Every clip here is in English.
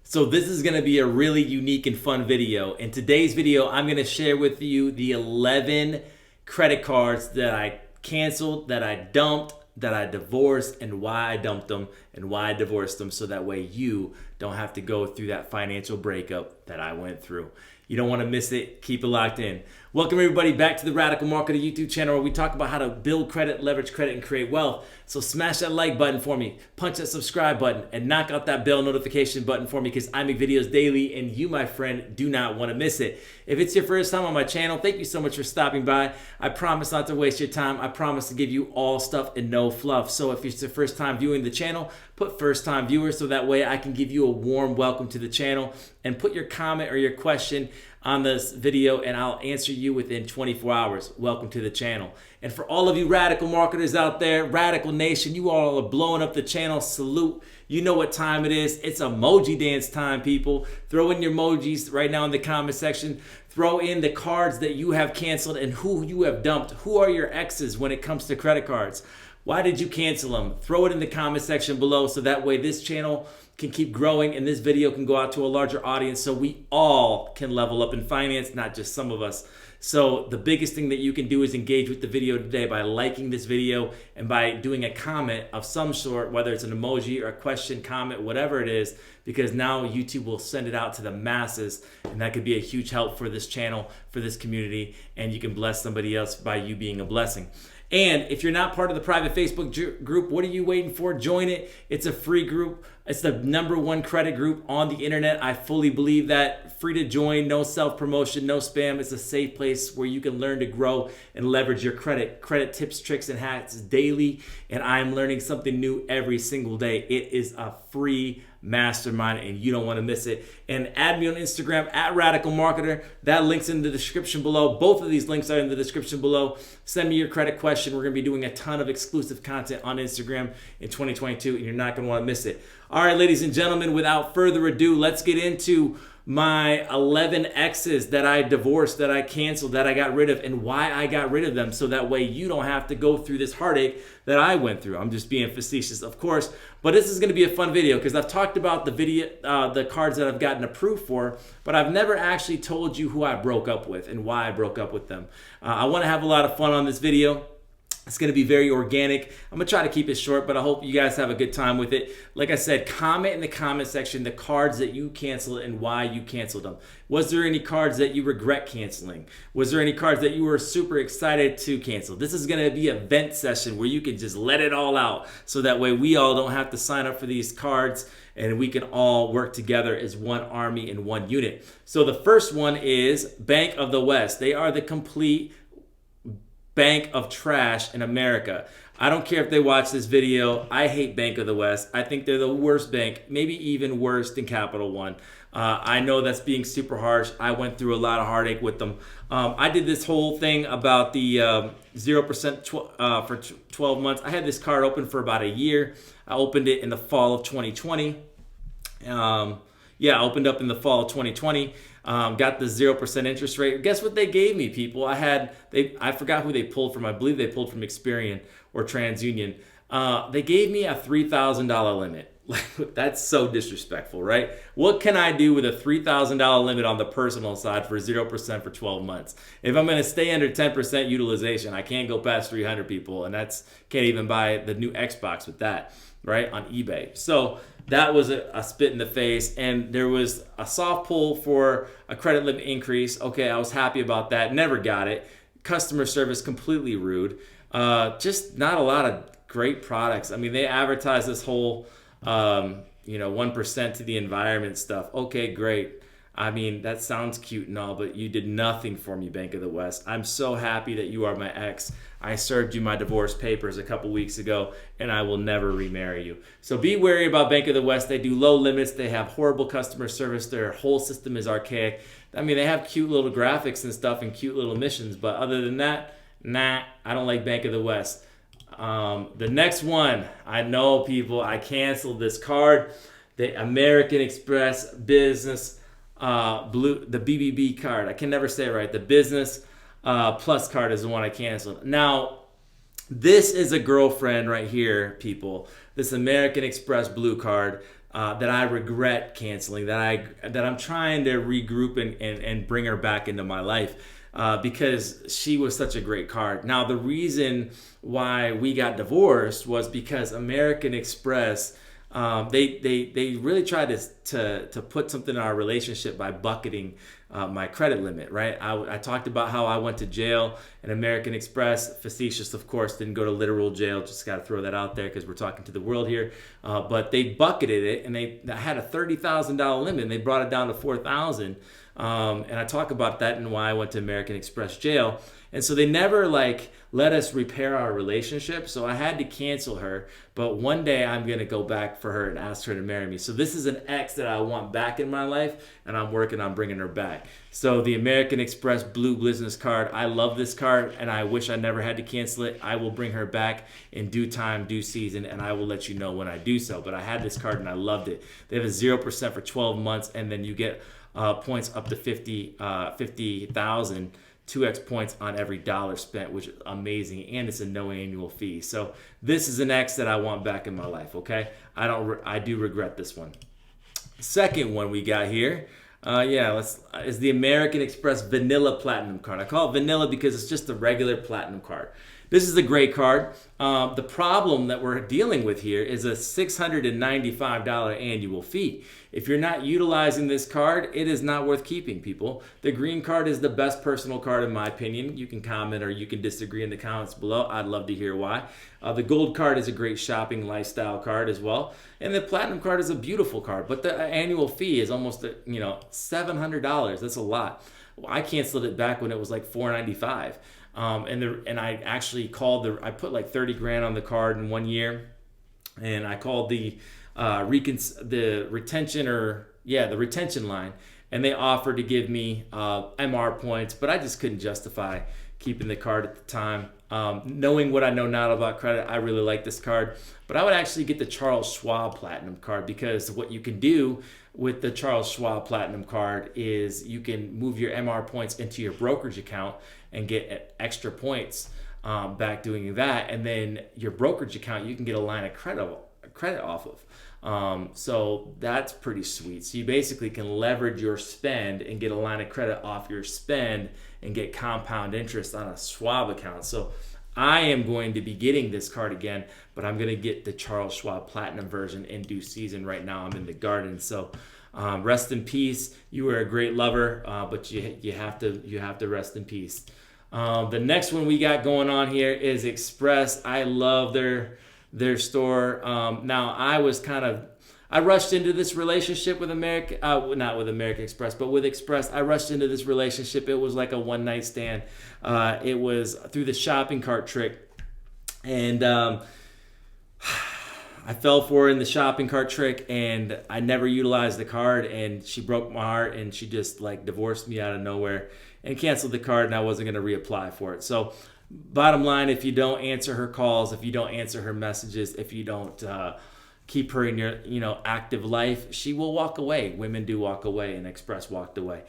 So this is going to be a really unique and fun video. In today's video, I'm going to share with you the 11 credit cards that I canceled, that I dumped, that I divorced, and why I dumped them and why I divorced them, so that way you don't have to go through that financial breakup that I went through. You don't want to miss it. Keep it locked in. Welcome everybody back to the Radical Marketer YouTube channel, where we talk about how to build credit, leverage credit, and create wealth. So smash that like button for me, punch that subscribe button, and knock out that bell notification button for me, because I make videos daily and you, my friend, do not want to miss it. If it's your first time on my channel, thank you so much for stopping by. I promise not to waste your time. I promise to give you all stuff and no fluff. So if it's your first time viewing the channel, put first time viewer, so that way I can give you a warm welcome to the channel, and put your comment or your question on this video and I'll answer you within 24 hours. Welcome to the channel. And for all of you radical marketers out there, Radical Nation, you all are blowing up the channel. Salute. You know what time it is. It's emoji dance time, people. Throw in your emojis right now in the comment section. Throw in the cards that you have canceled and who you have dumped. Who are your exes when it comes to credit cards? Why did you cancel them? Throw it in the comment section below, so that way this channel can keep growing and this video can go out to a larger audience, so we all can level up in finance, not just some of us. So the biggest thing that you can do is engage with the video today by liking this video and by doing a comment of some sort, whether it's an emoji or a question, comment, whatever it is, because now YouTube will send it out to the masses, and that could be a huge help for this channel, for this community, and you can bless somebody else by you being a blessing. And if you're not part of the private Facebook group, what are you waiting for? Join it. It's a free group. It's the #1 credit group on the internet. I fully believe that. Free to join, no self-promotion, no spam. It's a safe place where you can learn to grow and leverage your credit. Credit tips, tricks, and hacks daily. And I'm learning something new every single day. It is a free mastermind and you don't want to miss it. And add me on Instagram at Radical Marketer. That link's in the description below. Both of these links are in the description below. Send me your credit question. We're going to be doing a ton of exclusive content on Instagram in 2022 and you're not going to want to miss it. All right, ladies and gentlemen, without further ado, let's get into my 11 exes that I divorced, that I canceled, that I got rid of, and why I got rid of them, so that way you don't have to go through this heartache that I went through. I'm just being facetious, of course, but this is going to be a fun video because I've talked about the cards that I've gotten approved for, but I've never actually told you who I broke up with and why I broke up with them. I want to have a lot of fun on this video. It's going to be very organic. I'm going to try to keep it short, but I hope you guys have a good time with it. Like I said, comment in the comment section the cards that you canceled and why you canceled them. Was there any cards that you regret canceling? Was there any cards that you were super excited to cancel? This is going to be a vent session where you can just let it all out, so that way we all don't have to sign up for these cards and we can all work together as one army and one unit. So the first one is Bank of the West. They are the complete bank of trash in America. I don't care if they watch this video. I hate Bank of the West. I think they're the worst bank, maybe even worse than Capital One. I know that's being super harsh. I went through a lot of heartache with them. I did this whole thing about the 0% for 12 months. I had this card open for about a year. I opened it in the fall of 2020. I opened up in the fall of 2020. Got the 0% interest rate. Guess what they gave me, people? I forgot who they pulled from. I believe they pulled from Experian or TransUnion. They gave me a $3,000 limit. That's so disrespectful, right? What can I do with a $3,000 limit on the personal side for 0% for 12 months? If I'm going to stay under 10% utilization, I can't go past 300 people, and can't even buy the new Xbox with that, right, on eBay. So that was a spit in the face, and there was a soft pull for a credit limit increase. Okay, I was happy about that. Never got it. Customer service completely rude. Just not a lot of great products. I mean, they advertise this whole 1% to the environment stuff. Okay, great. I mean, that sounds cute and all, but you did nothing for me, Bank of the West. I'm so happy that you are my ex. I served you my divorce papers a couple weeks ago, and I will never remarry you. So be wary about Bank of the West. They do low limits. They have horrible customer service. Their whole system is archaic. I mean, they have cute little graphics and stuff and cute little missions, but other than that, nah, I don't like Bank of the West. The next one, I know, people, I canceled this card. The American Express Business the BBB card. I can never say it right. The Business Plus card is the one I canceled. Now, this is a girlfriend right here, people. This American Express Blue card. that I regret canceling, that I'm trying to regroup and bring her back into my life, because she was such a great card. Now, the reason why we got divorced was because American Express, they really tried to put something in our relationship by bucketing my credit limit, right? I talked about how I went to jail, and American Express, facetious of course, didn't go to literal jail. Just got to throw that out there because we're talking to the world here. But they bucketed it, and they had a $30,000 limit, and they brought it down to $4,000. And I talk about that and why I went to American Express jail. And so they never let us repair our relationship. So I had to cancel her. But one day I'm going to go back for her and ask her to marry me. So this is an ex that I want back in my life, and I'm working on bringing her back. So the American Express Blue Business Card, I love this card, and I wish I never had to cancel it. I will bring her back in due time, due season, and I will let you know when I do so. But I had this card and I loved it. They have a 0% for 12 months, and then you get points up to 50,000, 2x points on every dollar spent, which is amazing, and it's a no annual fee. So this is an X that I want back in my life. Okay, I do regret this one. Second one we got here, is the American Express Vanilla Platinum Card. I call it vanilla because it's just a regular platinum card. This is a great card. The problem that we're dealing with here is a $695 annual fee. If you're not utilizing this card, it is not worth keeping, people. The green card is the best personal card in my opinion. You can comment or you can disagree in the comments below. I'd love to hear why. The gold card is a great shopping lifestyle card as well. And the platinum card is a beautiful card, but the annual fee is almost $700. That's a lot. I canceled it back when it was like $495. And I actually I put like 30 grand on the card in 1 year, and I called the retention line, and they offered to give me MR points, but I just couldn't justify keeping the card at the time. Knowing what I know now about credit, I really like this card, but I would actually get the Charles Schwab Platinum Card, because what you can do with the Charles Schwab Platinum Card is you can move your MR points into your brokerage account and get extra points back doing that, and then your brokerage account you can get a line of credit off of. So that's pretty sweet. So you basically can leverage your spend and get a line of credit off your spend and get compound interest on a Schwab account. So I am going to be getting this card again, but I'm going to get the Charles Schwab Platinum version in due season. Right now I'm in the garden. So rest in peace. You were a great lover, but you have to rest in peace. The next one we got going on here is Express. I love their store. Now I rushed into this relationship with not with American Express, but with Express. I rushed into this relationship. It was like a one night stand. It was through the shopping cart trick, and I fell for her in the shopping cart trick, and I never utilized the card, and she broke my heart, and she just divorced me out of nowhere and canceled the card, and I wasn't going to reapply for it. So bottom line, if you don't answer her calls, if you don't answer her messages, if you don't keep her in your active life, she will walk away. Women do walk away, and Express walked away.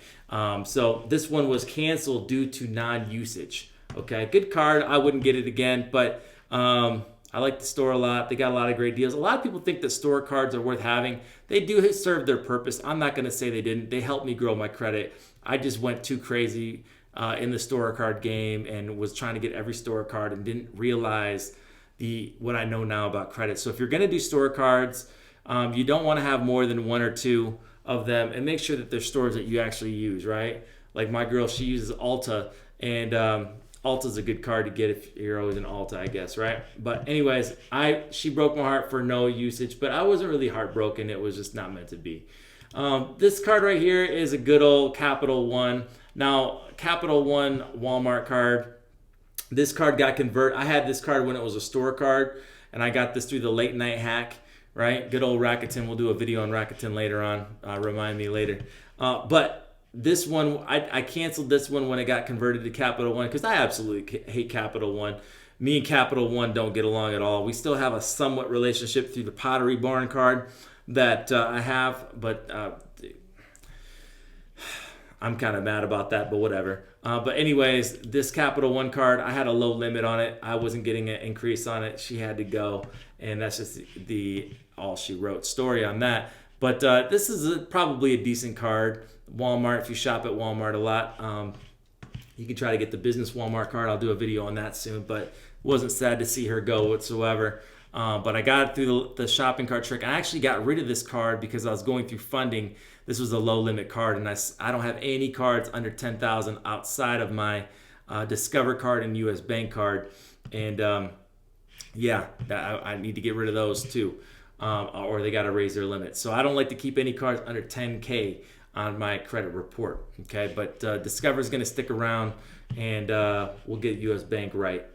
So this one was canceled due to non-usage. Okay, good card. I wouldn't get it again, but I like the store a lot. They got a lot of great deals. A lot of people think that store cards are worth having. They do serve their purpose. I'm not going to say they didn't. They helped me grow my credit. I just went too crazy in the store card game and was trying to get every store card and didn't realize what I know now about credit. So if you're going to do store cards, you don't want to have more than one or two of them, and make sure that they're stores that you actually use, right? Like my girl, she uses Ulta, and Ulta's a good card to get if you're always in Ulta, I guess, right? But anyways, she broke my heart for no usage, but I wasn't really heartbroken. It was just not meant to be. This card right here is a good old Capital One. Now, Capital One Walmart card. This card got converted. I had this card when it was a store card, and I got this through the late night hack, right? Good old Rakuten. We'll do a video on Rakuten later on. Remind me later. But this one, I canceled this one when it got converted to Capital One because I absolutely hate Capital One. Me and Capital One don't get along at all. We still have a somewhat relationship through the Pottery Barn card that I have, but I'm kind of mad about that, but whatever. But anyways, this Capital One card, I had a low limit on it. I wasn't getting an increase on it. She had to go. and that's just the all she wrote story on that. But this is probably a decent card. Walmart, if you shop at Walmart a lot, you can try to get the business Walmart card. I'll do a video on that soon, but wasn't sad to see her go whatsoever. But I got through the shopping cart trick. I actually got rid of this card because I was going through funding. This was a low limit card, and I don't have any cards under 10,000 outside of my Discover card and US Bank card. And yeah, I need to get rid of those too, or they got to raise their limit. So I don't like to keep any cards under 10K on my credit report. Okay, but Discover is going to stick around, and we'll get US Bank right.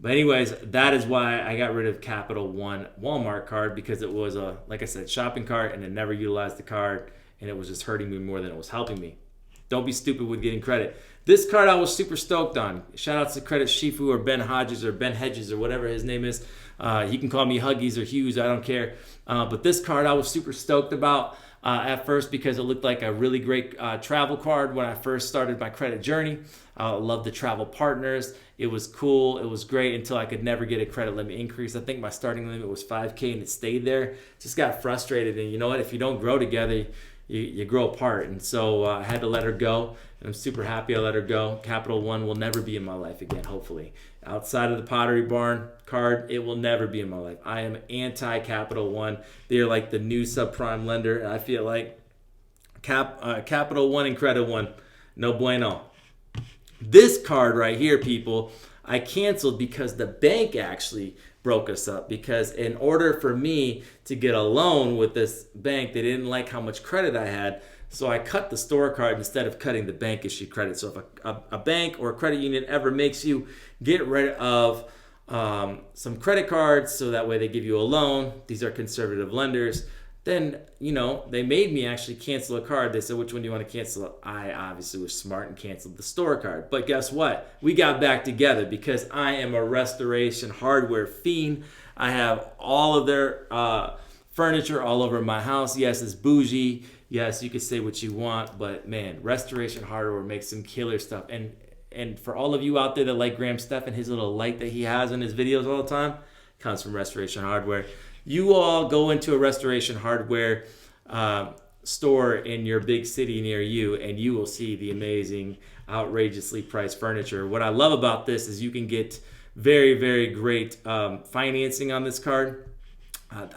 But anyways, that is why I got rid of Capital One Walmart card, because it was a, like I said, shopping cart, and it never utilized the card, and it was just hurting me more than it was helping me. Don't be stupid with getting credit. This card I was super stoked on. Shout out to Credit Shifu or Ben Hodges or Ben Hedges or whatever his name is. He can call me Huggies or Hughes, I don't care. But this card I was super stoked about at first because it looked like a really great travel card when I first started my credit journey. I loved the travel partners. It was cool. It was great until I could never get a credit limit increase. I think my starting limit was 5K and it stayed there. Just got frustrated. And you know what? If you don't grow together, you grow apart. And so I had to let her go. And I'm super happy I let her go. Capital One will never be in my life again, hopefully. Outside of the Pottery Barn card, it will never be in my life. I am anti-Capital One. They're like the new subprime lender. And I feel like Capital One and Credit One, no bueno. This card right here, people, I canceled because the bank actually broke us up, because in order for me to get a loan with this bank, they didn't like how much credit I had. So I cut the store card instead of cutting the bank issued credit. So if a bank or a credit union ever makes you get rid of some credit cards so that way they give you a loan, these are conservative lenders, then, you know, they made me actually cancel a card. They said, which one do you want to cancel? I obviously was smart and canceled the store card. But guess what? We got back together because I am a restoration hardware fiend. I have all of their furniture all over my house. Yes, it's bougie. Yes, you can say what you want. But, man, Restoration Hardware makes some killer stuff. And for all of you out there that like Graham Stephan, his little light that he has in his videos all the time comes from Restoration Hardware. You all go into a Restoration Hardware store in your big city near you, and you will see the amazing, outrageously priced furniture. What I love about this is you can get very, very great financing on this card.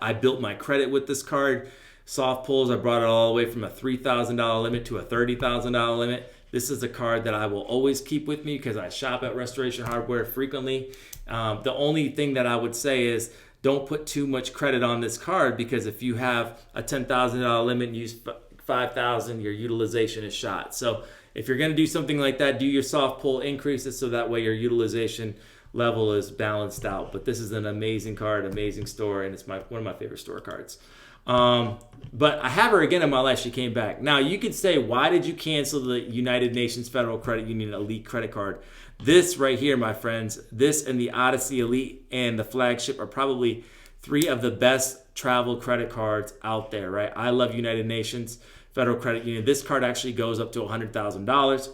I built my credit with this card. Soft pulls, I brought it all the way from a $3,000 limit to a $30,000 limit. This is a card that I will always keep with me because I shop at Restoration Hardware frequently. The only thing that I would say is don't put too much credit on this card, because if you have a $10,000 limit and use $5,000, your utilization is shot. So if you're going to do something like that, do your soft pull increases so that way your utilization level is balanced out. But this is an amazing card, amazing store, and it's one of my favorite store cards. But I have her again in my life. She came back. Now you could say, why did you cancel the United Nations Federal Credit Union Elite credit card? This right here, my friends, this and the Odyssey Elite and the Flagship are probably three of the best travel credit cards out there, right? I love United Nations Federal Credit Union. This card actually goes up to $100,000.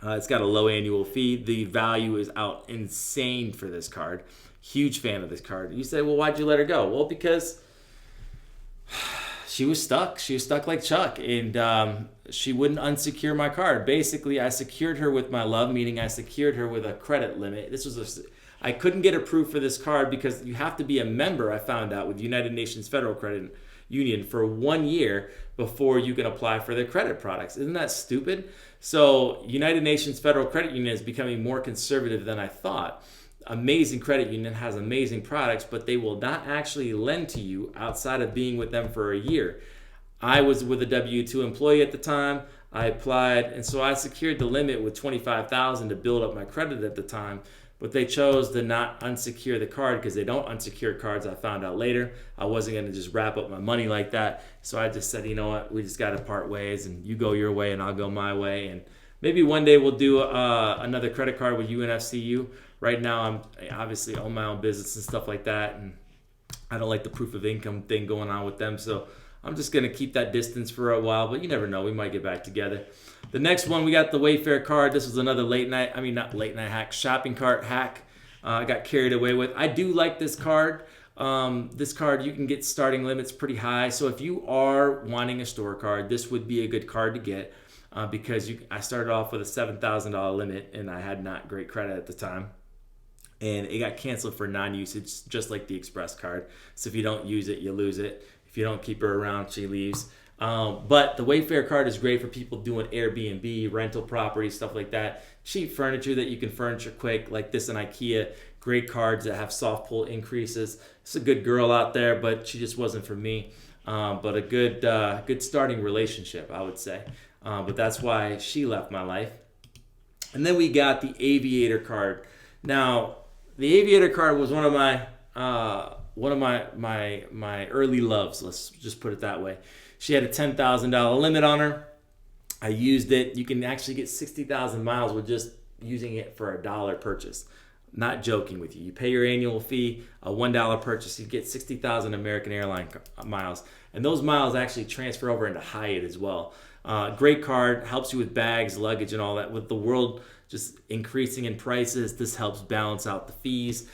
It's got a low annual fee. The value is out insane for this card. Huge fan of this card. You say, well, why'd you let her go? Well, because she was stuck. She was stuck like Chuck, and she wouldn't unsecure my card. Basically, I secured her with my love, meaning I secured her with a credit limit. I couldn't get approved for this card because you have to be a member, I found out, with United Nations Federal Credit Union for 1 year before you can apply for their credit products. Isn't that stupid? So United Nations Federal Credit Union is becoming more conservative than I thought. Amazing credit union, has amazing products, but they will not actually lend to you outside of being with them for a year. I was with a W-2 employee at the time. I applied, and so I secured the limit with $25,000 to build up my credit at the time, but they chose to not unsecure the card because they don't unsecure cards. I found out later. I wasn't going to just wrap up my money like that, so I just said, you know what, we just got to part ways, and you go your way and I'll go my way, and maybe one day we'll do another credit card with UNFCU. Right now, I'm obviously own my own business and stuff like that, and I don't like the proof of income thing going on with them, so I'm just going to keep that distance for a while, but you never know. We might get back together. The next one, we got the Wayfarer Card. This was another not late night hack, shopping cart hack I got carried away with. I do like this card. This card, you can get starting limits pretty high. So if you are wanting a store card, this would be a good card to get because I started off with a $7,000 limit and I had not great credit at the time. And it got canceled for non-usage, just like the Express card. So if you don't use it, you lose it. If you don't keep her around, she leaves. But the Wayfarer card is great for people doing Airbnb, rental property, stuff like that. Cheap furniture that you can furniture quick, like this in IKEA. Great cards that have soft pull increases. It's a good girl out there, but she just wasn't for me. But a good starting relationship, I would say. But that's why she left my life. And then we got the Aviator Card. Now, the Aviator Card was one of my early loves. Let's just put it that way. She had a $10,000 limit on her. I used it. You can actually get 60,000 miles with just using it for a $1 purchase. Not joking with you. You pay your annual fee, a $1 purchase, you get 60,000 American Airlines miles. And those miles actually transfer over into Hyatt as well. Great card, helps you with bags, luggage, and all that. With the world just increasing in prices, this helps balance out the fees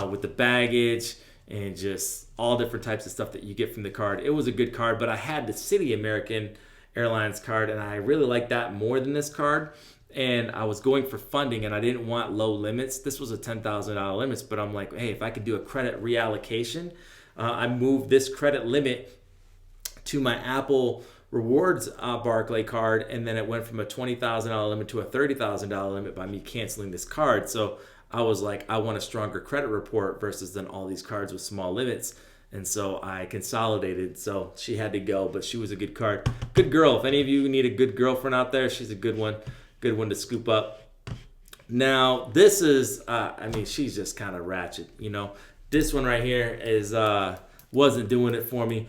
with the baggage and just all different types of stuff that you get from the card. It was a good card, but I had the Citi American Airlines card, and I really liked that more than this card. And I was going for funding, and I didn't want low limits. This was a $10,000 limits, but I'm like, hey, if I could do a credit reallocation, I moved this credit limit to my Apple Rewards Barclay card, and then it went from a $20,000 limit to a $30,000 limit by me canceling this card. So I was like, I want a stronger credit report versus than all these cards with small limits. And so I consolidated. So she had to go, but she was a good card. Good girl. If any of you need a good girlfriend out there, she's a good one. Good one to scoop up. Now, this is, she's just kind of ratchet. This one right here is wasn't doing it for me.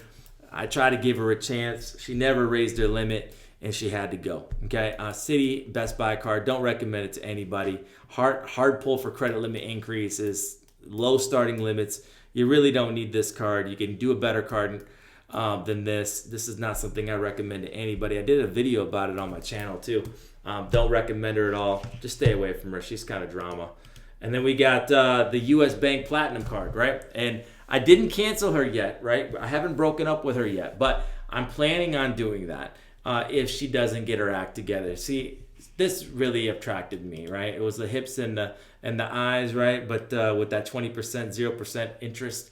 I tried to give her a chance. She never raised her limit, and she had to go. Okay, Citi Best Buy card. Don't recommend it to anybody. Hard pull for credit limit increases. Low starting limits. You really don't need this card. You can do a better card than this. This is not something I recommend to anybody. I did a video about it on my channel too. Don't recommend her at all. Just stay away from her. She's kind of drama. And then we got the US Bank Platinum card, right? And I didn't cancel her yet, right? I haven't broken up with her yet, but I'm planning on doing that if she doesn't get her act together. See, this really attracted me, right? It was the hips and the eyes, right? But with that 20%, 0% interest,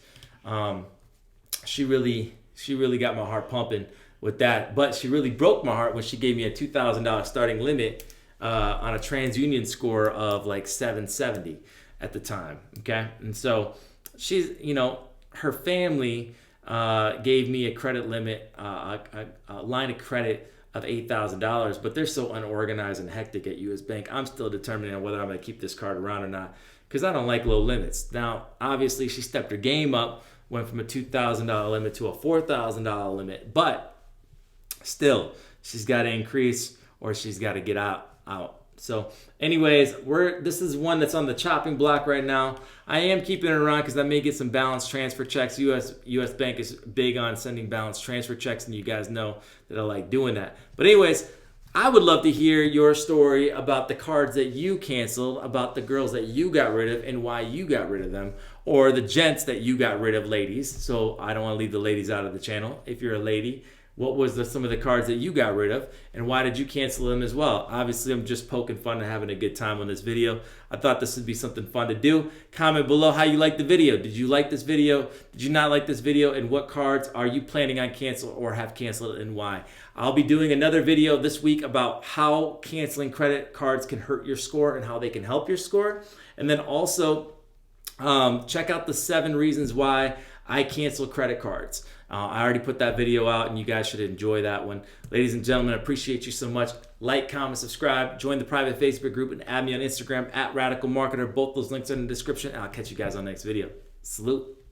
she really got my heart pumping with that. But she really broke my heart when she gave me a $2,000 starting limit on a TransUnion score of like 770 at the time. Okay, and so she's, her family gave me a credit limit, a line of credit of $8,000, but they're so unorganized and hectic at US Bank. I'm still determining on whether I'm going to keep this card around or not because I don't like low limits. Now, obviously, she stepped her game up, went from a $2,000 limit to a $4,000 limit, but still, she's got to increase or she's got to get out. So anyways, this is one that's on the chopping block right now. I am keeping it around because I may get some balance transfer checks. US Bank is big on sending balance transfer checks, and you guys know that I like doing that. But anyways, I would love to hear your story about the cards that you canceled, about the girls that you got rid of and why you got rid of them, or the gents that you got rid of, ladies. So I don't want to leave the ladies out of the channel. If you're a lady, what was some of the cards that you got rid of, and why did you cancel them as well? Obviously, I'm just poking fun and having a good time on this video. I thought this would be something fun to do. Comment below how you liked the video. Did you like this video? Did you not like this video? And what cards are you planning on cancel or have canceled and why? I'll be doing another video this week about how canceling credit cards can hurt your score and how they can help your score. And then also check out the 7 reasons why I cancel credit cards. I already put that video out, and you guys should enjoy that one. Ladies and gentlemen, I appreciate you so much. Like, comment, subscribe, join the private Facebook group, and add me on Instagram at Radikal Marketer. Both those links are in the description, and I'll catch you guys on the next video. Salute.